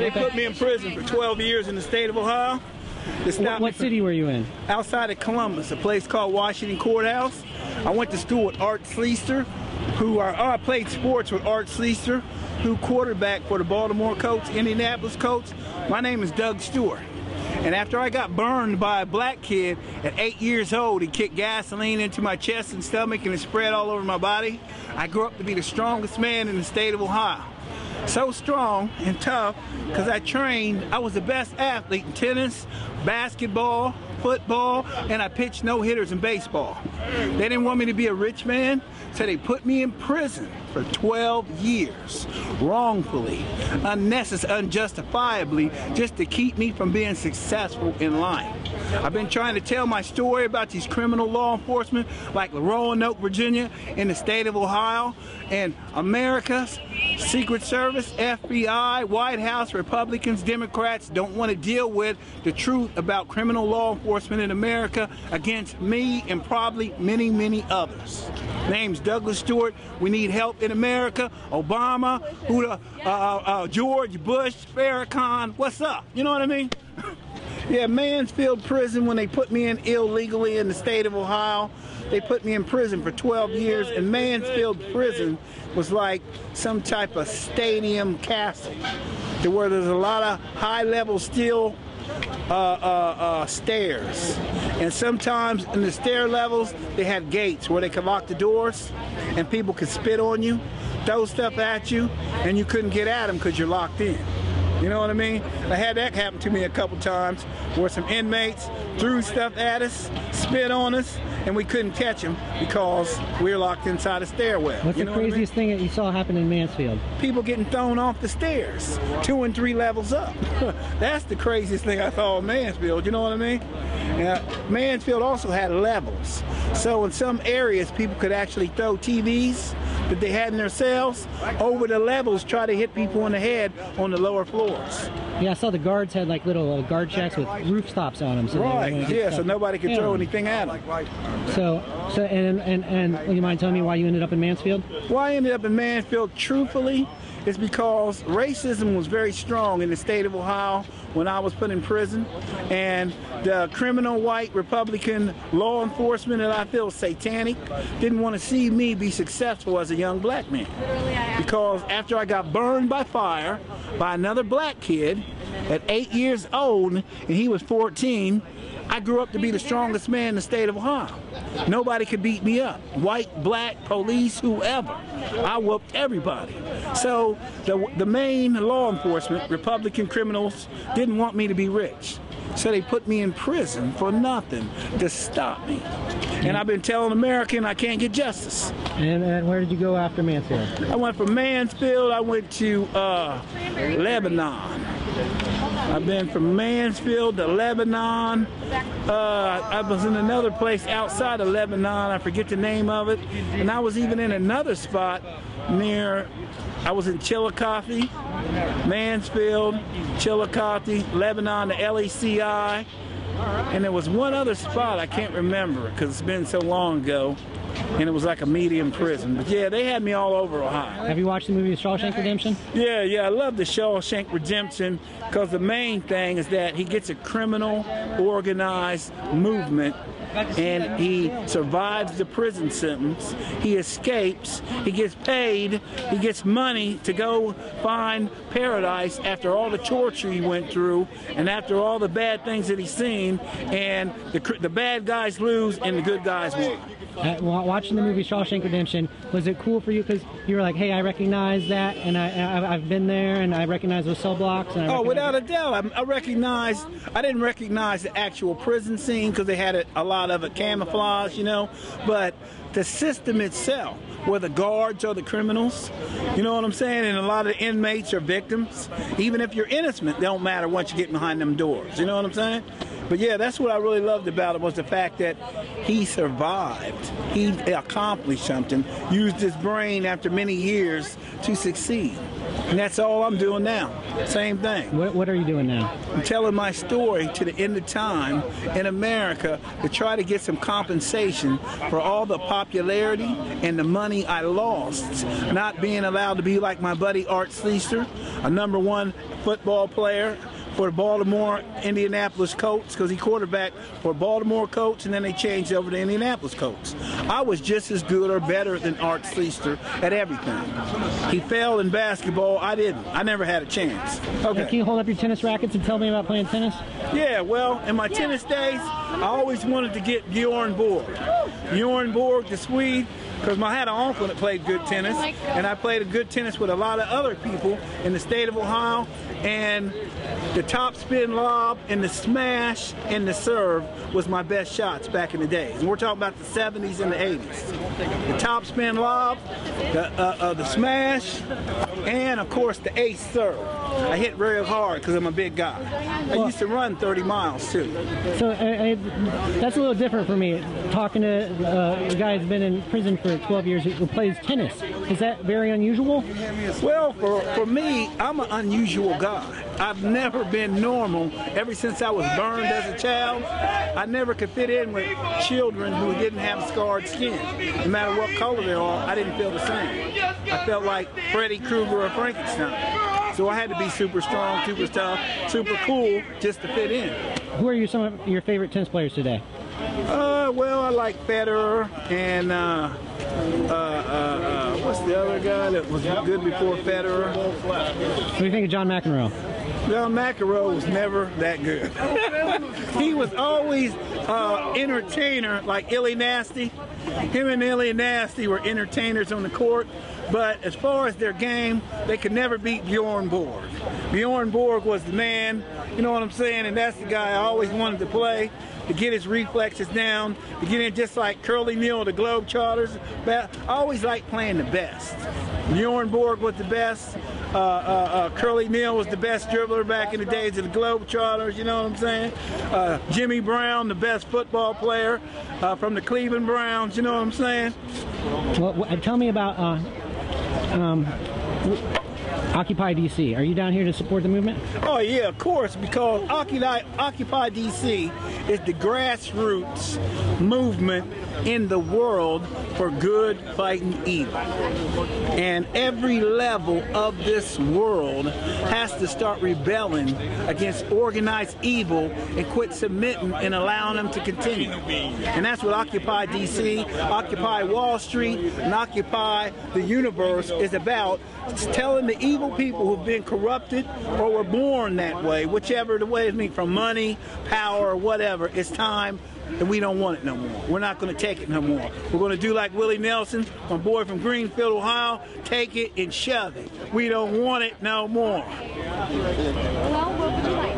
They put me in prison for 12 years in the state of Ohio. What city were you in? Outside of Columbus, a place called Washington Courthouse. I went to school with Art Sleester, I played sports with Art Sleester, who quarterbacked for the Baltimore Colts, Indianapolis Colts. My name is Doug Stewart. And after I got burned by a black kid at 8 years old, he kicked gasoline into my chest and stomach and it spread all over my body. I grew up to be the strongest man in the state of Ohio. So strong and tough because I was the best athlete in tennis, basketball, football, and I pitched no-hitters in baseball. They didn't want me to be a rich man, so they put me in prison for 12 years, wrongfully, unjustifiably, just to keep me from being successful in life. I've been trying to tell my story about these criminal law enforcement like Roanoke, Virginia, in the state of Ohio, and America's Secret Service, FBI, White House, Republicans, Democrats don't want to deal with the truth about criminal law enforcement in America against me and probably many, many others. Name's Douglas Stewart. We need help in America. Obama, George Bush, Farrakhan. What's up? You know what I mean? Yeah, Mansfield Prison, when they put me in illegally in the state of Ohio, they put me in prison for 12 years, and Mansfield Prison was like some type of stadium castle, to where there's a lot of high-level steel stairs, and sometimes in the stair levels they had gates where they could lock the doors and people could spit on you, throw stuff at you, and you couldn't get at them because you're locked in. You know what I mean? I had that happen to me a couple times where some inmates threw stuff at us, spit on us, and we couldn't catch them because we were locked inside a stairwell. What's the craziest thing that you saw happen in Mansfield? People getting thrown off the stairs, 2 and 3 levels up. That's the craziest thing I saw in Mansfield, you know what I mean? Mansfield also had levels. So in some areas, people could actually throw TVs that they had in their cells over the levels, try to hit people in the head on the lower floors. Yeah, I saw the guards had like little guard shacks with roof stops on them. So right, yeah, so nobody could throw anything at them. And you mind telling me why you ended up in Mansfield? Why I ended up in Mansfield, truthfully, is because racism was very strong in the state of Ohio when I was put in prison, and the criminal white Republican law enforcement that I feel satanic didn't want to see me be successful as a young black man. Because after I got burned by fire by another black kid at 8 years old, and he was 14, I grew up to be the strongest man in the state of Ohio. Nobody could beat me up. White, black, police, whoever. I whooped everybody. So the main law enforcement, Republican criminals, didn't want me to be rich. So they put me in prison for nothing to stop me. And I've been telling America I can't get justice. And where did you go after Mansfield? I went from Mansfield, I went to Lebanon. I've been from Mansfield to Lebanon. I was in another place outside of Lebanon. I forget the name of it. And I was even in another spot near, I was in Chillicothe, Mansfield, Chillicothe, Lebanon, the LECI. And there was one other spot I can't remember because it's been so long ago. And it was like a medium prison. But yeah, they had me all over Ohio. Have you watched the movie Shawshank Redemption? Yeah, I love the Shawshank Redemption because the main thing is that he gets a criminal, organized movement and he survives the prison sentence. He escapes, he gets paid, he gets money to go find paradise after all the torture he went through and after all the bad things that he's seen, and the bad guys lose and the good guys win. Watching the movie Shawshank Redemption, was it cool for you because you were like, hey, I recognize that, and I've been there, and I recognize those cell blocks? And without a doubt. I didn't recognize the actual prison scene because they had a lot of it camouflage, you know, but the system itself, where the guards are the criminals, you know what I'm saying, and a lot of the inmates are victims. Even if you're innocent, it don't matter once you get behind them doors, you know what I'm saying? But yeah, that's what I really loved about it, was the fact that he survived. He accomplished something, used his brain after many years to succeed. And that's all I'm doing now. Same thing. What are you doing now? I'm telling my story to the end of time in America to try to get some compensation for all the popularity and the money I lost, not being allowed to be like my buddy Art Schlichter, a #1 football player for the Baltimore Indianapolis Colts, because he quarterbacked for Baltimore Colts, and then they changed over to Indianapolis Colts. I was just as good or better than Art Schlichter at everything. He failed in basketball. I didn't. I never had a chance. Okay. Can you hold up your tennis rackets and tell me about playing tennis? Yeah, well, in my tennis days, I always wanted to get Bjorn Borg. Bjorn Borg, the Swede, because I had an uncle that played good tennis, and I played a good tennis with a lot of other people in the state of Ohio, and the top spin lob and the smash and the serve was my best shots back in the days. And we're talking about the 70s and the 80s. The top spin lob, the smash, and of course the ace serve. I hit real hard because I'm a big guy. I used to run 30 miles too. So that's a little different for me. Talking to a guy who's been in prison for 12 years who plays tennis. Is that very unusual? Well, for me, I'm an unusual guy. I've never been normal ever since I was burned as a child. I never could fit in with children who didn't have scarred skin. No matter what color they are, I didn't feel the same. I felt like Freddy Krueger or Frankenstein. So I had to be super strong, super tough, super cool just to fit in. Who are some of your favorite tennis players today? Well, I like Federer and what's the other guy that was good before Federer? What do you think of John McEnroe? John McEnroe was never that good. He was always entertainer like Illy Nasty. Him and Illy Nasty were entertainers on the court, but as far as their game, they could never beat Bjorn Borg. Bjorn Borg was the man, you know what I'm saying, and that's the guy I always wanted to play, to get his reflexes down, to get in just like Curly Neal, the Globetrotters. I always liked playing the best. Bjorn Borg was the best. Curly Neal was the best dribbler back in the days of the Globetrotters, you know what I'm saying? Jimmy Brown, the best football player from the Cleveland Browns, you know what I'm saying? Well, tell me about Occupy DC. Are you down here to support the movement? Oh yeah, of course, because Occupy DC is the grassroots movement in the world for good fighting evil. And every level of this world has to start rebelling against organized evil and quit submitting and allowing them to continue. And that's what Occupy DC, Occupy Wall Street, and Occupy the Universe is about. It's telling the evil people who've been corrupted or were born that way, whichever the way it means, from money, power, or whatever, it's time. And we don't want it no more. We're not going to take it no more. We're going to do like Willie Nelson, my boy from Greenfield, Ohio, take it and shove it. We don't want it no more. Well, what would you like?